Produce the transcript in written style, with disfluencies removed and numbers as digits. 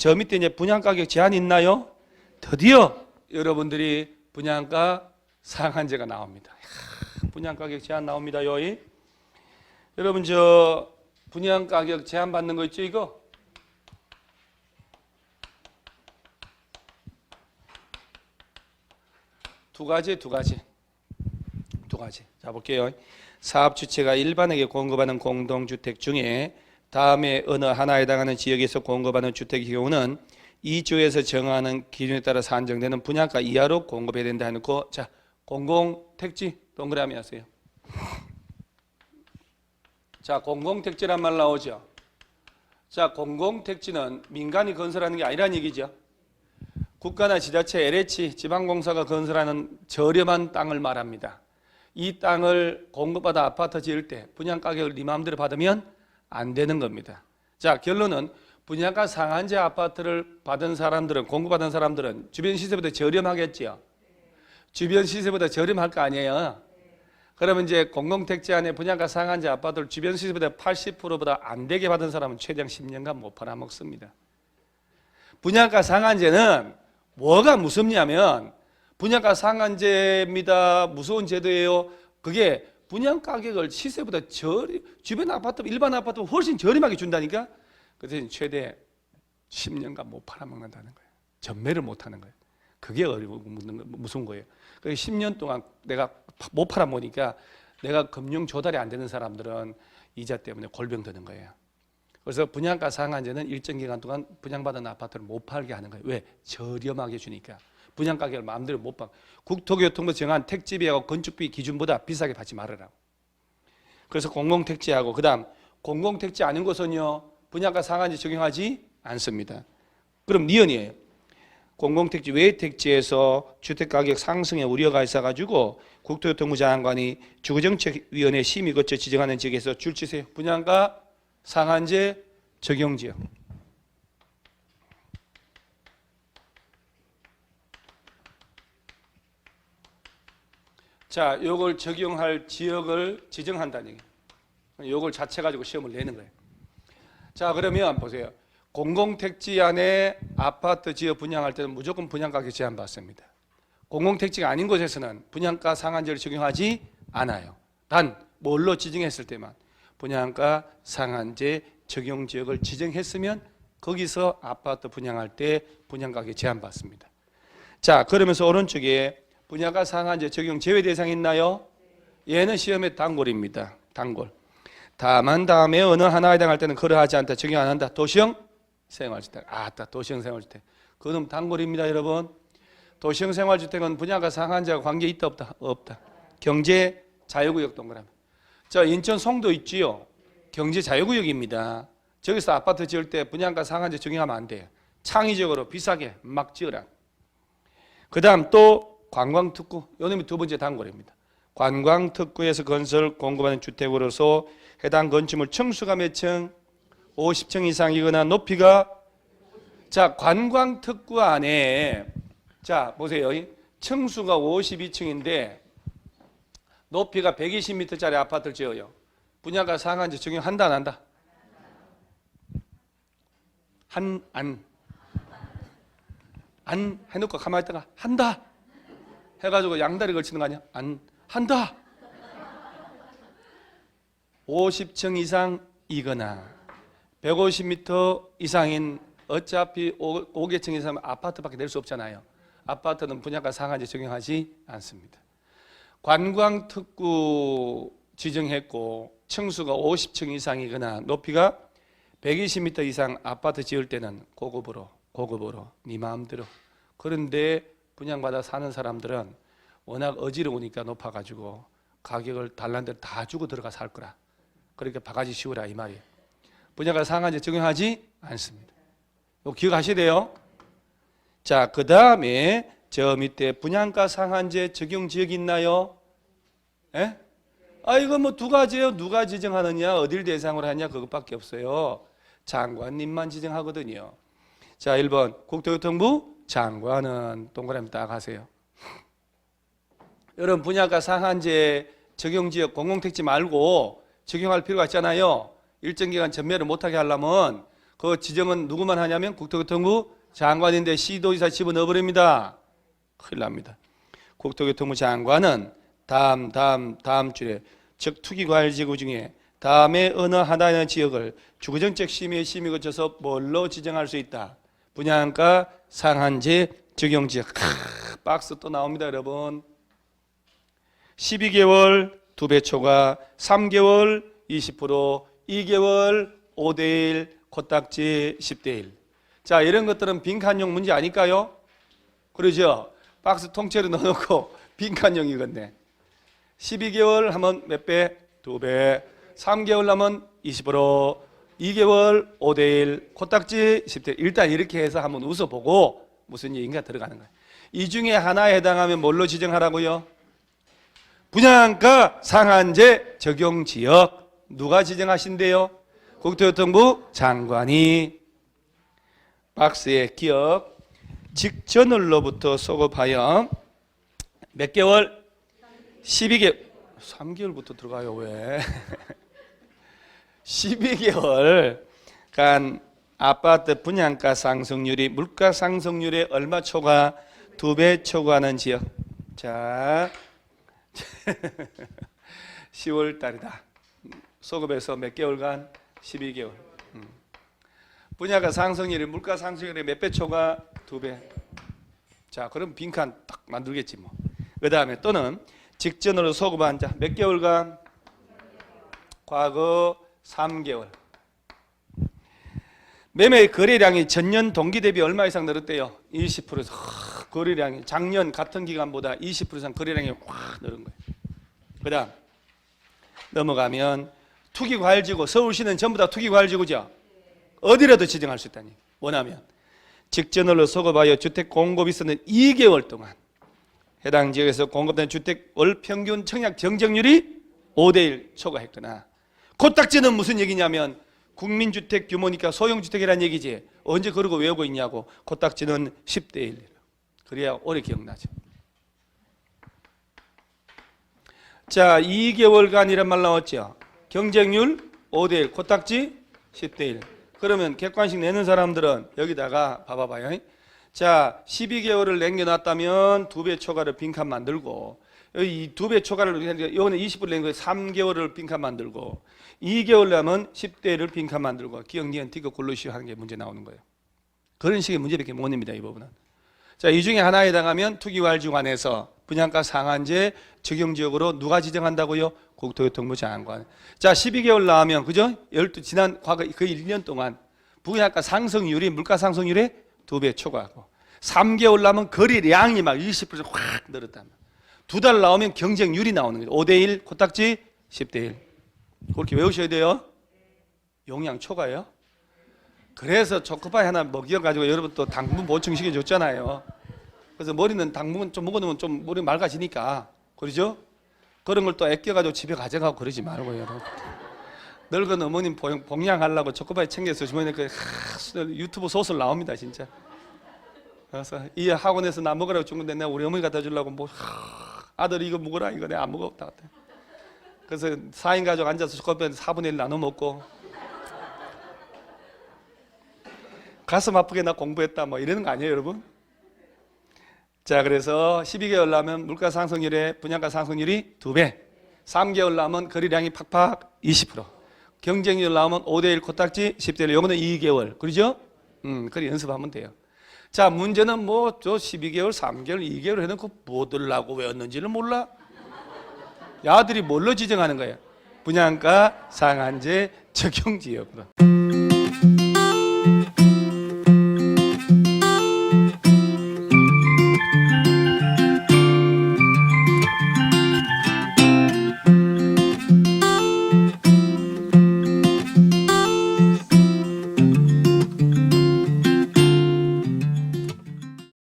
저 밑에 이제 분양가격 제한 있나요? 드디어 여러분들이 분양가 상한제가 나옵니다. 분양가격 제한 나옵니다요. 여러분 저 분양가격 제한 받는 거 있죠 이거? 두 가지. 자 볼게요. 사업 주체가 일반에게 공급하는 공동주택 중에 다음에 어느 하나에 해당하는 지역에서 공급하는 주택의 경우는 이 주에서 정하는 기준에 따라서 한정되는 분양가 이하로 공급해야 된다 해놓고, 자 공공택지 동그라미 하세요. 자 공공택지란 말 나오죠. 자 공공택지는 민간이 건설하는 게 아니란 얘기죠. 국가나 지자체, LH, 지방공사가 건설하는 저렴한 땅을 말합니다. 이 땅을 공급받아 아파트 지을 때 분양가격을 네 마음대로 받으면 안 되는 겁니다. 자 결론은 분양가 상한제 아파트를 받은 사람들은, 공급받은 사람들은 주변 시세보다 저렴하겠지요. 주변 시세보다 저렴할 거 아니에요. 그러면 이제 공공택지 안에 분양가 상한제 아파트를 주변 시세보다 80%보다 안 되게 받은 사람은 최장 10년간 못 팔아먹습니다. 분양가 상한제는 뭐가 무섭냐면, 분양가 상한제입니다. 무서운 제도예요. 그게 분양가격을 시세보다 주변 아파트, 일반 아파트 훨씬 저렴하게 준다니까. 그래서 최대 10년간 못 팔아먹는다는 거예요. 전매를 못하는 거예요. 그게 무서운 거예요. 그래서 10년 동안 내가 못 팔아먹으니까 내가 금융 조달이 안 되는 사람들은 이자 때문에 골병 드는 거예요. 그래서 분양가 상한제는 일정 기간 동안 분양받은 아파트를 못 팔게 하는 거예요. 왜? 저렴하게 주니까. 분양가격을 마음대로 못 받고, 국토교통부 정한 택지비하고 건축비 기준보다 비싸게 받지 말으라고. 그래서 공공택지하고, 그 다음 공공택지 아닌 곳은요 분양가 상한제 적용하지 않습니다. 그럼 니은이에요. 공공택지 외 택지에서 주택가격 상승의 우려가 있어가지고 국토교통부 장관이 주거정책위원회 심의 거쳐 지정하는 지역에서 줄치세요. 분양가 상한제 적용지역. 자, 요걸 적용할 지역을 지정한다는 얘기예요. 요걸 자체 가지고 시험을 내는 거예요. 자, 그러면 보세요. 공공택지 안에 아파트 지어 분양할 때는 무조건 분양가격 제한 받습니다. 공공택지가 아닌 곳에서는 분양가 상한제를 적용하지 않아요. 단 뭘로 지정했을 때만 분양가 상한제 적용 지역을 지정했으면 거기서 아파트 분양할 때 분양가격 제한 받습니다. 자, 그러면서 오른쪽에 분양가 상한제 적용 제외 대상 있나요? 얘는 시험의 단골입니다. 단골. 다만 다음에 어느 하나에 해당할 때는 그러하지 않다, 적용 안 한다. 도시형 생활주택. 아따, 도시형 생활주택. 그놈 단골입니다, 여러분. 도시형 생활주택은 분양가 상한제와 관계 있다 없다? 없다. 경제 자유구역 동그라미. 자, 인천 송도 있지요. 경제 자유구역입니다. 저기서 아파트 지을 때 분양가 상한제 적용하면 안 돼요. 창의적으로 비싸게 막 지어라. 그 다음 또 관광특구, 요놈이 두 번째 단골입니다. 관광특구에서 건설 공급하는 주택으로서 해당 건축물 층수가 몇 층? 50층 이상이거나 높이가, 자 관광특구 안에, 자 보세요. 층수가 52층인데 높이가 120m짜리 아파트를 지어요. 분양가 상한제 적용한다 안 한다? 안 해놓고 가만히 있다가 한다 해가지고 양다리 걸치는 거 아니야? 안 한다. 50층 이상이거나 150m 이상인, 어차피 5개층 이상은 아파트밖에 낼 수 없잖아요. 아파트는 분양가 상한제 적용하지 않습니다. 관광특구 지정했고 층수가 50층 이상이거나 높이가 120m 이상 아파트 지을 때는 고급으로 네 마음대로. 그런데 분양받아 사는 사람들은 워낙 어지러우니까 높아가지고 가격을 달란 대로 다 주고 들어가 살 거라. 그렇게 바가지 씌우라 이 말이에요. 분양가 상한제 적용하지 않습니다. 이거 기억하셔야 돼요. 자, 그 다음에 저 밑에 분양가 상한제 적용 지역이 있나요? 예? 아, 이거 뭐 두 가지예요. 누가 지정하느냐, 어딜 대상으로 하냐, 그것밖에 없어요. 장관님만 지정하거든요. 자, 1번 국토교통부 장관은 동그라미 딱 하세요. 여러분 분양가 상한제 적용지역 공공택지 말고 적용할 필요가 있잖아요. 일정 기간 전매를 못하게 하려면 그 지정은 누구만 하냐면 국토교통부 장관인데 시도지사 집어넣어버립니다. 큰일 납니다. 국토교통부 장관은 다음 줄에 즉 투기과열지구 중에 다음에 어느 하나의 지역을 주거정책 심의에 심의 거쳐서 뭘로 지정할 수 있다. 분양가 상한제 적용지역. 박스 또 나옵니다, 여러분. 12개월 2배 초과, 3개월 20%, 2개월 5대1, 코딱지 10대1. 자, 이런 것들은 빈칸용 문제 아닐까요? 그러죠? 박스 통째로 넣어놓고 빈칸용이건데 12개월 하면 몇 배? 2배. 3개월 하면 20%, 2개월 5대1, 코딱지 10대1. 일단 이렇게 해서 한번 웃어보고 무슨 얘기인가 들어가는 거예요. 이 중에 하나에 해당하면 뭘로 지정하라고요? 분양가 상한제 적용지역. 누가 지정하신대요? 국토교통부 장관이. 박스에 기억. 직전월로부터 소급하여 몇 개월? 12개월. 3개월부터 들어가요. 왜? 12개월간 아파트 분양가 상승률이 물가 상승률에 얼마 초과? 2배 초과하는 지역. 자, 10월 달이다. 소급해서 몇 개월간? 12개월. 분양가 상승률이 물가 상승률에 몇 배 초과? 2배. 자, 그럼 빈칸 딱 만들겠지 뭐. 그 다음에 또는 직전으로 소급한 자 몇 개월간? 과거 3개월. 매매 거래량이 전년 동기 대비 얼마 이상 늘었대요? 20%. 거래량이 작년 같은 기간보다 20% 이상 거래량이 확 늘은 거예요. 그 다음 넘어가면 투기과열지구. 서울시는 전부 다 투기과열지구죠. 어디라도 지정할 수 있다니. 원하면 직전월로 소급하여 주택 공급이 있었는 2개월 동안 해당 지역에서 공급된 주택 월 평균 청약 경쟁률이 5대1 초과했거나. 코딱지는 무슨 얘기냐면 국민주택 규모니까 소형주택이라는 얘기지. 언제 그러고 외우고 있냐고. 코딱지는 10대1. 그래야 오래 기억나죠. 자, 2개월간 이란 말 나왔죠. 경쟁률 5대1, 코딱지 10대1. 그러면 객관식 내는 사람들은 여기다가 봐봐봐요. 자, 12개월을 남겨놨다면 2배 초과를 빈칸 만들고, 이 2배 초과를, 이거는 20%를 낸 거예요. 3개월을 빈칸 만들고, 2개월 나면 10대를 빈칸 만들고, 기억, 니은, 티귿, 굴르시 하는 게 문제 나오는 거예요. 그런 식의 문제밖에 못 냅니다, 이 부분은. 자, 이 중에 하나에 해당하면 투기과열지구 안에서 분양가 상한제 적용지역으로 누가 지정한다고요? 국토교통부 장관. 자, 12개월 나오면, 그죠? 지난 과거 거의 1년 동안 분양가 상승률이 물가 상승률에 2배 초과하고, 3개월 나오면 거래량이 막 20%확 늘었다. 2달 나오면 경쟁률이 나오는 거죠. 5대1, 코딱지 10대1. 그렇게 외우셔야 돼요. 용량 초과예요. 그래서 초코파이 하나 먹여가지고 여러분 또 당분 보충시켜 줬잖아요. 그래서 머리는 당분 좀 먹어놓으면 좀 머리 맑아지니까. 그러죠? 그런 걸 또 아껴가지고 집에 가져가고 그러지 말고요, 여러분. 늙은 어머님 봉양하려고 초코파이 챙겨서 주머니에 유튜브 소설 나옵니다, 진짜. 그래서 이 학원에서 나 먹으라고 준 건데 내가 우리 어머니 갖다 주려고 뭐 아들 이거 먹어라, 이거 내가 안 먹었다. 그래서 4인 가족 앉아서 초코파이 4분의 1 나눠 먹고 가슴 아프게 나 공부했다 뭐 이러는 거 아니에요, 여러분? 자, 그래서 12개월 나면 물가 상승률에 분양가 상승률이 2배, 3개월 나면 거래량이 팍팍 20%, 경쟁률 나오면 5대1 코딱지 10대1. 요거는 2개월. 그러죠? 그래 연습하면 돼요. 자, 문제는 뭐 저 12개월, 3개월, 2개월 해놓고 뭐들라고 외웠는지를 몰라. 야들이 뭘로 지정하는 거예요? 분양가 상한제 적용지역으로.